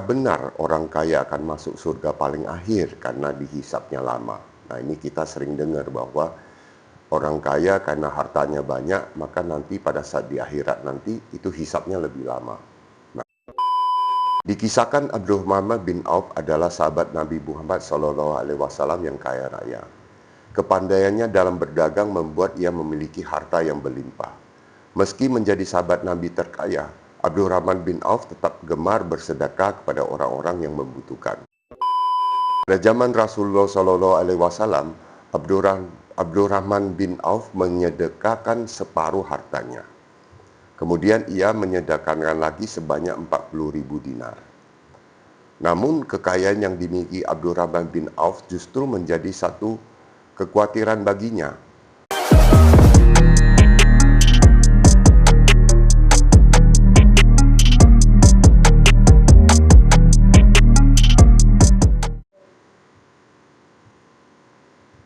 benar orang kaya akan masuk surga paling akhir karena dihisapnya lama? Nah, ini kita sering dengar bahwa orang kaya karena hartanya banyak, maka nanti pada saat di akhirat nanti itu hisapnya lebih lama. Nah, dikisahkan Abdurrahman bin Auf adalah sahabat Nabi Muhammad SAW yang kaya raya. Kepandaiannya dalam berdagang membuat ia memiliki harta yang berlimpah. Meski menjadi sahabat Nabi terkaya, Abdurrahman bin Auf tetap gemar bersedekah kepada orang-orang yang membutuhkan. Pada zaman Rasulullah SAW, Abdurrahman bin Auf menyedekahkan separuh hartanya. Kemudian ia menyedekahkan lagi sebanyak 40.000 dinar. Namun kekayaan yang dimiliki Abdurrahman bin Auf justru menjadi satu kekhawatiran baginya.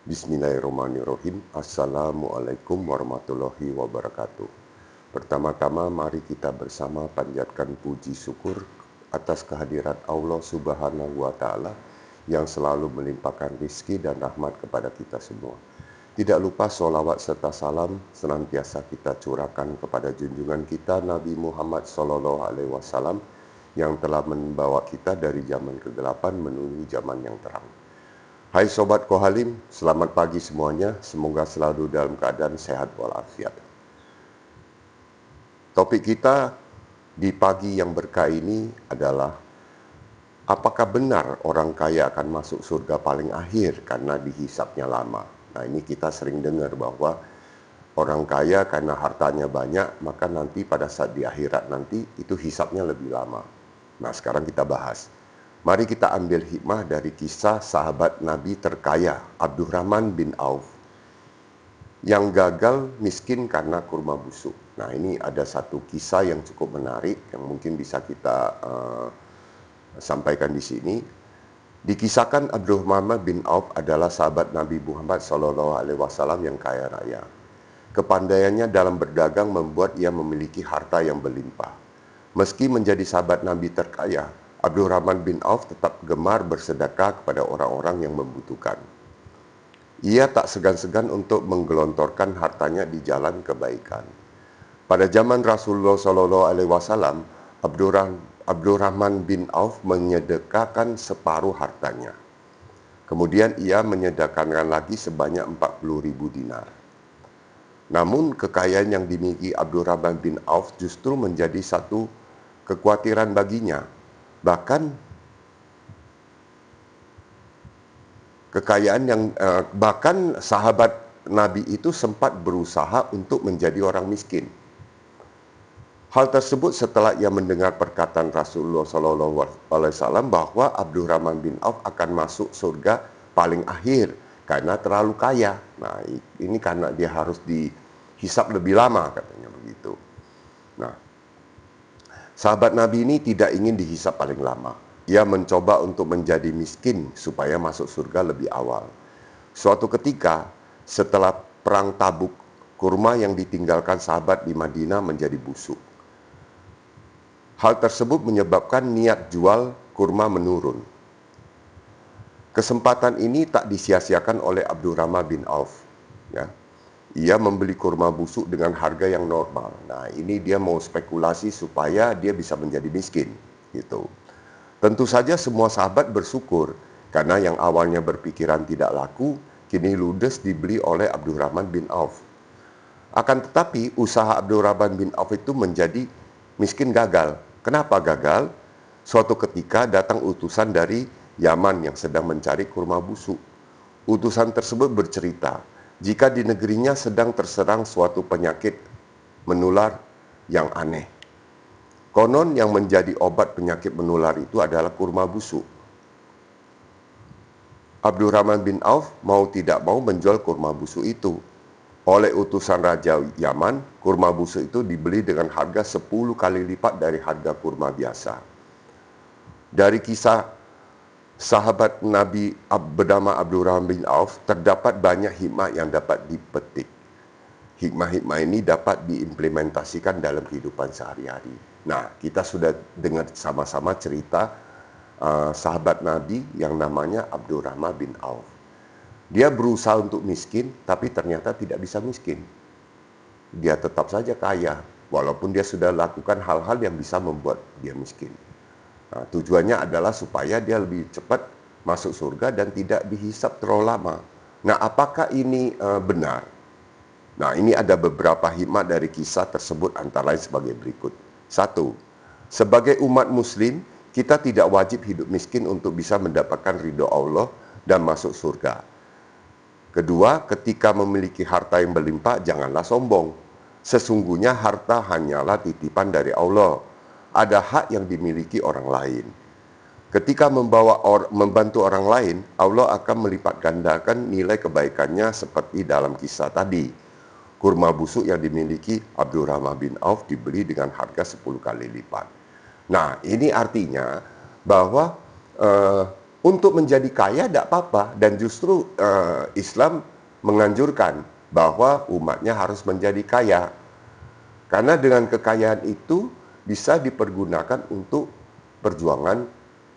Bismillahirrahmanirrahim. Assalamualaikum warahmatullahi wabarakatuh. Pertama-tama mari kita bersama panjatkan puji syukur atas kehadirat Allah Subhanahu wa Ta'ala yang selalu melimpahkan rizki dan rahmat kepada kita semua. Tidak lupa sholawat serta salam senantiasa kita curahkan kepada junjungan kita Nabi Muhammad SAW yang telah membawa kita dari zaman kegelapan menuju zaman yang terang. Hai Sobat Kohalim, selamat pagi semuanya. Semoga selalu dalam keadaan sehat walafiat. Topik kita di pagi yang berkah ini adalah apakah benar orang kaya akan masuk surga paling akhir karena dihisapnya lama? Nah, ini kita sering dengar bahwa orang kaya karena hartanya banyak, maka nanti pada saat di akhirat nanti itu hisapnya lebih lama. Nah, sekarang kita bahas. Mari kita ambil hikmah dari kisah sahabat Nabi terkaya, Abdurrahman bin Auf, yang gagal miskin karena kurma busuk. Nah, ini ada satu kisah yang cukup menarik yang mungkin bisa kita sampaikan di sini. Dikisahkan Abdurrahman bin Auf adalah sahabat Nabi Muhammad SAW yang kaya raya. Kepandaiannya dalam berdagang membuat ia memiliki harta yang berlimpah. Meski menjadi sahabat Nabi terkaya, Abdurrahman bin Auf tetap gemar bersedekah kepada orang-orang yang membutuhkan. Ia tak segan-segan untuk menggelontorkan hartanya di jalan kebaikan. Pada zaman Rasulullah SAW, Abdurrahman bin Auf menyedekahkan separuh hartanya. Kemudian ia menyedekahkan lagi sebanyak 40.000 dinar. Namun kekayaan yang dimiliki Abdurrahman bin Auf justru menjadi satu kekhawatiran baginya. Bahkan sahabat Nabi itu sempat berusaha untuk menjadi orang miskin. Hal tersebut setelah ia mendengar perkataan Rasulullah SAW bahwa Abdurrahman bin Auf akan masuk surga paling akhir karena terlalu kaya. Nah, ini karena dia harus dihisap lebih lama, katanya begitu. Nah, sahabat Nabi ini tidak ingin dihisap paling lama. Ia mencoba untuk menjadi miskin supaya masuk surga lebih awal. Suatu ketika, setelah perang Tabuk, kurma yang ditinggalkan sahabat di Madinah menjadi busuk. Hal tersebut menyebabkan niat jual kurma menurun. Kesempatan ini tak disia-siakan oleh Abdurrahman bin Auf. Ya. Ia membeli kurma busuk dengan harga yang normal. Nah, ini dia mau spekulasi supaya dia bisa menjadi miskin, gitu. Tentu saja semua sahabat bersyukur karena yang awalnya berpikiran tidak laku, kini ludes dibeli oleh Abdurrahman bin Auf. Akan tetapi, usaha Abdurrahman bin Auf itu menjadi miskin gagal. Kenapa gagal? Suatu ketika datang utusan dari Yaman yang sedang mencari kurma busuk. Utusan tersebut bercerita, jika di negerinya sedang terserang suatu penyakit menular yang aneh. Konon yang menjadi obat penyakit menular itu adalah kurma busuk. Abdurrahman bin Auf mau tidak mau menjual kurma busuk itu. Oleh utusan Raja Yaman, kurma busuk itu dibeli dengan harga 10 kali lipat dari harga kurma biasa. Dari kisah sahabat Nabi bernama Abdurrahman bin Auf, terdapat banyak hikmah yang dapat dipetik. Hikmah-hikmah ini dapat diimplementasikan dalam kehidupan sehari-hari. Nah, kita sudah dengar sama-sama cerita sahabat Nabi yang namanya Abdurrahman bin Auf. Dia berusaha untuk miskin, tapi ternyata tidak bisa miskin. Dia tetap saja kaya, walaupun dia sudah lakukan hal-hal yang bisa membuat dia miskin. Nah, tujuannya adalah supaya dia lebih cepat masuk surga dan tidak dihisap terlalu lama. Nah, apakah ini benar? Nah, ini ada beberapa hikmah dari kisah tersebut, antara lain sebagai berikut. Satu, sebagai umat muslim, kita tidak wajib hidup miskin untuk bisa mendapatkan ridho Allah dan masuk surga. Kedua, ketika memiliki harta yang berlimpah, janganlah sombong. Sesungguhnya harta hanyalah titipan dari Allah. Ada hak yang dimiliki orang lain. Ketika membantu orang lain, Allah akan melipat gandakan nilai kebaikannya seperti dalam kisah tadi. Kurma busuk yang dimiliki Abdurrahman bin Auf dibeli dengan harga 10 kali lipat. Nah, ini artinya bahwa untuk menjadi kaya tidak apa-apa, dan justru Islam menganjurkan bahwa umatnya harus menjadi kaya. Karena dengan kekayaan itu bisa dipergunakan untuk perjuangan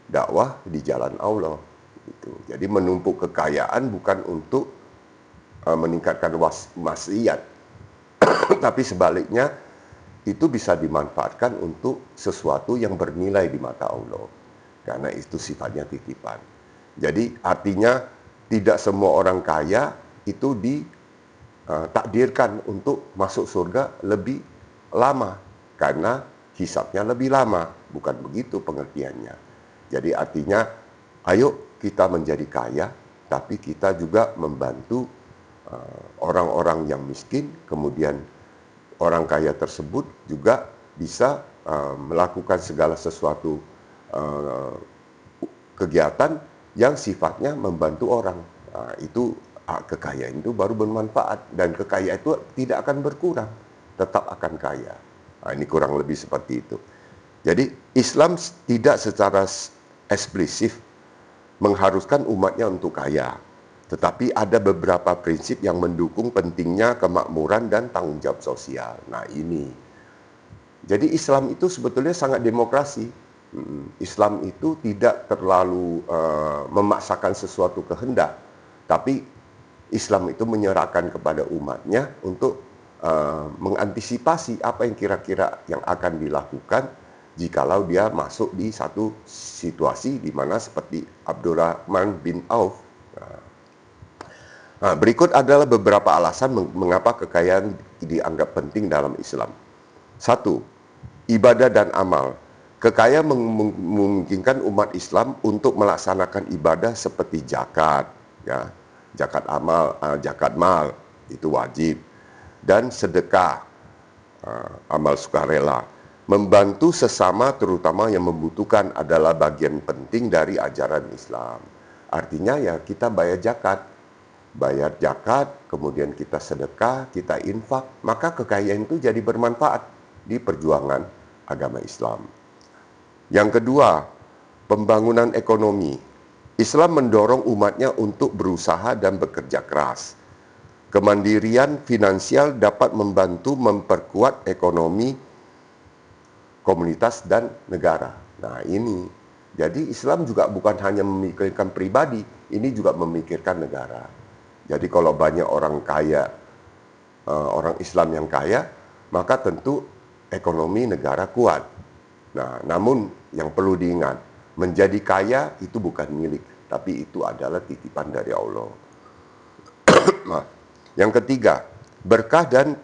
dakwah di jalan Allah. Jadi menumpuk kekayaan bukan untuk meningkatkan maksiat, tapi sebaliknya itu bisa dimanfaatkan untuk sesuatu yang bernilai di mata Allah. Karena itu sifatnya titipan. Jadi artinya tidak semua orang kaya itu ditakdirkan untuk masuk surga lebih lama, karena hisabnya lebih lama. Bukan begitu pengertiannya. Jadi artinya ayo kita menjadi kaya, tapi kita juga membantu orang-orang yang miskin. Kemudian orang kaya tersebut juga bisa melakukan segala sesuatu kegiatan yang sifatnya membantu orang. Nah, itu kekayaan itu baru bermanfaat, dan kekayaan itu tidak akan berkurang, tetap akan kaya. Nah, ini kurang lebih seperti itu. Jadi Islam tidak secara eksplisit mengharuskan umatnya untuk kaya, tetapi ada beberapa prinsip yang mendukung pentingnya kemakmuran dan tanggung jawab sosial. Nah, ini. Jadi Islam itu sebetulnya sangat demokrasi. Islam itu tidak terlalu memaksakan sesuatu kehendak, tapi Islam itu menyerahkan kepada umatnya untuk mengantisipasi apa yang kira-kira yang akan dilakukan jikalau dia masuk di satu situasi di mana seperti Abdurrahman bin Auf. Nah, berikut adalah beberapa alasan mengapa kekayaan dianggap penting dalam Islam. Satu, ibadah dan amal. Kekayaan memungkinkan umat Islam untuk melaksanakan ibadah seperti zakat, ya, zakat mal itu wajib, dan sedekah, amal sukarela. Membantu sesama, terutama yang membutuhkan, adalah bagian penting dari ajaran Islam. Artinya ya kita bayar zakat, kemudian kita sedekah, kita infak, maka kekayaan itu jadi bermanfaat di perjuangan agama Islam. Yang kedua, pembangunan ekonomi. Islam mendorong umatnya untuk berusaha dan bekerja keras. Kemandirian finansial dapat membantu memperkuat ekonomi komunitas dan negara. Nah, ini. Jadi Islam juga bukan hanya memikirkan pribadi, ini juga memikirkan negara. Jadi kalau banyak orang kaya, orang Islam yang kaya, maka tentu ekonomi negara kuat. Nah, namun yang perlu diingat, menjadi kaya itu bukan milik, tapi itu adalah titipan dari Allah. Nah, yang ketiga, berkah dan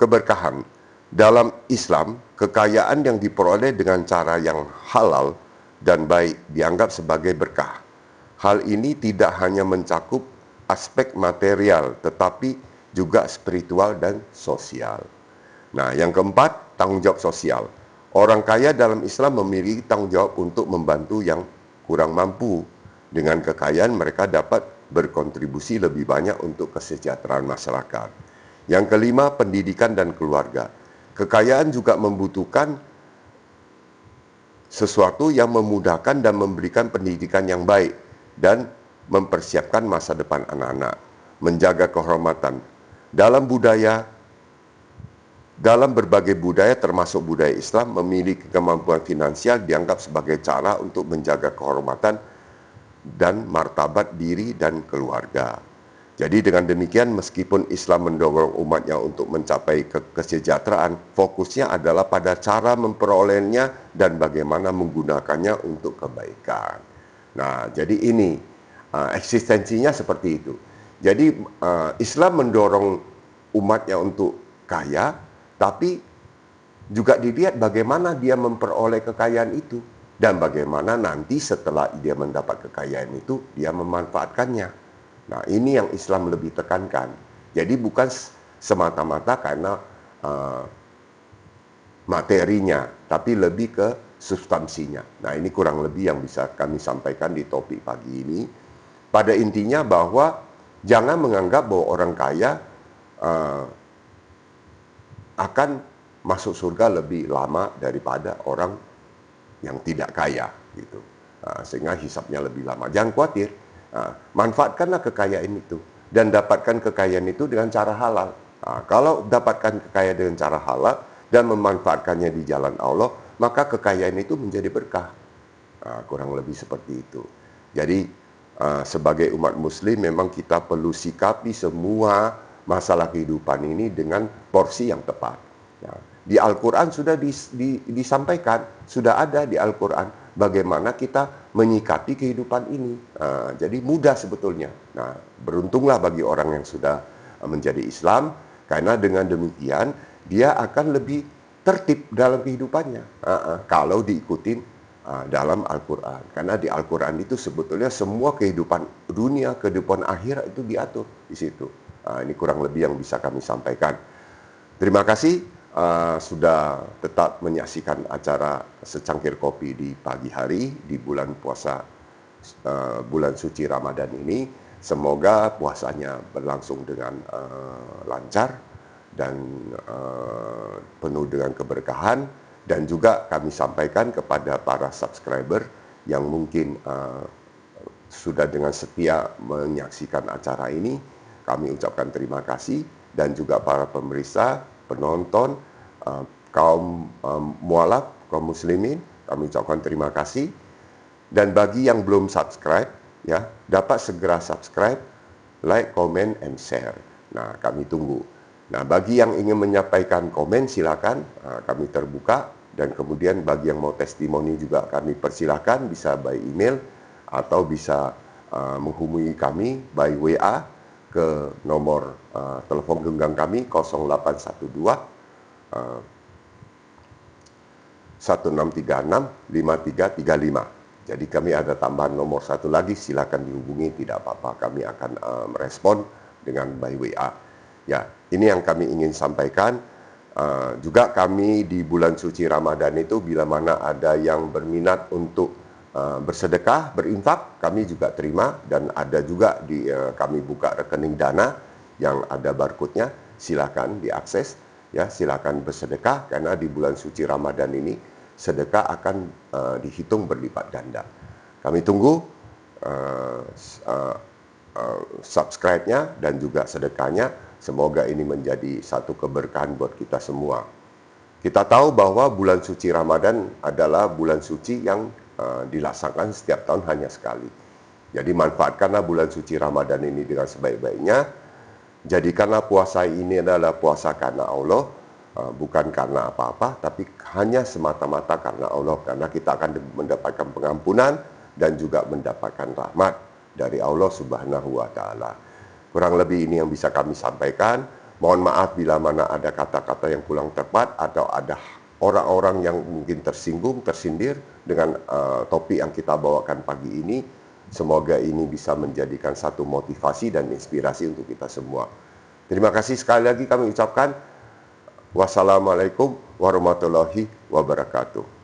keberkahan. Dalam Islam, kekayaan yang diperoleh dengan cara yang halal dan baik dianggap sebagai berkah. Hal ini tidak hanya mencakup aspek material, tetapi juga spiritual dan sosial. Nah, yang keempat, tanggung jawab sosial. Orang kaya dalam Islam memiliki tanggung jawab untuk membantu yang kurang mampu. Dengan kekayaan mereka dapat berkontribusi lebih banyak untuk kesejahteraan masyarakat. Yang kelima, pendidikan dan keluarga. Kekayaan juga membutuhkan sesuatu yang memudahkan dan memberikan pendidikan yang baik dan mempersiapkan masa depan anak-anak, menjaga kehormatan. Dalam budaya Dalam berbagai budaya termasuk budaya Islam, memiliki kemampuan finansial dianggap sebagai cara untuk menjaga kehormatan dan martabat diri dan keluarga. Jadi dengan demikian, meskipun Islam mendorong umatnya untuk mencapai kesejahteraan, fokusnya adalah pada cara memperolehnya dan bagaimana menggunakannya untuk kebaikan. Nah, jadi ini eksistensinya seperti itu. Jadi Islam mendorong umatnya untuk kaya, tapi juga dilihat bagaimana dia memperoleh kekayaan itu dan bagaimana nanti setelah dia mendapat kekayaan itu dia memanfaatkannya. Nah, ini yang Islam lebih tekankan. Jadi bukan semata-mata karena materinya, tapi lebih ke substansinya. Nah, ini kurang lebih yang bisa kami sampaikan di topik pagi ini. Pada intinya bahwa jangan menganggap bahwa orang kaya akan masuk surga lebih lama daripada orang yang tidak kaya, gitu. Sehingga hisapnya lebih lama. Jangan khawatir, manfaatkanlah kekayaan itu dan dapatkan kekayaan itu dengan cara halal. Kalau dapatkan kekayaan dengan cara halal dan memanfaatkannya di jalan Allah, maka kekayaan itu menjadi berkah. Kurang lebih seperti itu. Jadi sebagai umat muslim memang kita perlu sikapi semua masalah kehidupan ini dengan porsi yang tepat. Ya, di Al-Quran sudah disampaikan, sudah ada di Al-Quran bagaimana kita menyikapi kehidupan ini. Jadi mudah sebetulnya. Nah, beruntunglah bagi orang yang sudah menjadi Islam, karena dengan demikian dia akan lebih tertib dalam kehidupannya kalau diikutin dalam Al-Quran. Karena di Al-Quran itu sebetulnya semua kehidupan dunia, kehidupan akhirat itu diatur di situ. Ini kurang lebih yang bisa kami sampaikan. Terima kasih sudah tetap menyaksikan acara Secangkir Kopi di pagi hari di bulan puasa, bulan suci Ramadan ini. Semoga puasanya berlangsung dengan lancar dan penuh dengan keberkahan. Dan juga kami sampaikan kepada para subscriber yang mungkin sudah dengan setia menyaksikan acara ini, kami ucapkan terima kasih. Dan juga para pemirsa, penonton, kaum mualaf, kaum muslimin, kami ucapkan terima kasih. Dan bagi yang belum subscribe, ya, dapat segera subscribe, like, comment, and share. Nah, kami tunggu. Nah, bagi yang ingin menyampaikan komen, silakan, kami terbuka. Dan kemudian bagi yang mau testimoni juga kami persilahkan, bisa by email atau bisa menghubungi kami by WA ke nomor telepon genggam kami 0812 1636 5335. Jadi kami ada tambahan nomor satu lagi, silakan dihubungi, tidak apa-apa, kami akan merespon dengan by WA. Ya, ini yang kami ingin sampaikan. Juga kami di bulan suci Ramadan itu bila mana ada yang berminat untuk bersedekah, berinfak, kami juga terima. Dan ada juga kami buka rekening dana yang ada barcode-nya, silakan diakses, ya, silakan bersedekah, karena di bulan suci Ramadan ini sedekah akan dihitung berlipat ganda. Kami tunggu subscribe-nya dan juga sedekahnya. Semoga ini menjadi satu keberkahan buat kita semua. Kita tahu bahwa bulan suci Ramadan adalah bulan suci yang dilaksanakan setiap tahun hanya sekali. Jadi manfaatkanlah bulan suci Ramadan ini dengan sebaik-baiknya. Jadikanlah puasa ini adalah puasa karena Allah, bukan karena apa-apa, tapi hanya semata-mata karena Allah. Karena kita akan mendapatkan pengampunan dan juga mendapatkan rahmat dari Allah Subhanahu wa Ta'ala. Kurang lebih ini yang bisa kami sampaikan. Mohon maaf bila mana ada kata-kata yang kurang tepat atau ada orang-orang yang mungkin tersinggung, tersindir dengan topik yang kita bawakan pagi ini. Semoga ini bisa menjadikan satu motivasi dan inspirasi untuk kita semua. Terima kasih sekali lagi kami ucapkan. Wassalamualaikum warahmatullahi wabarakatuh.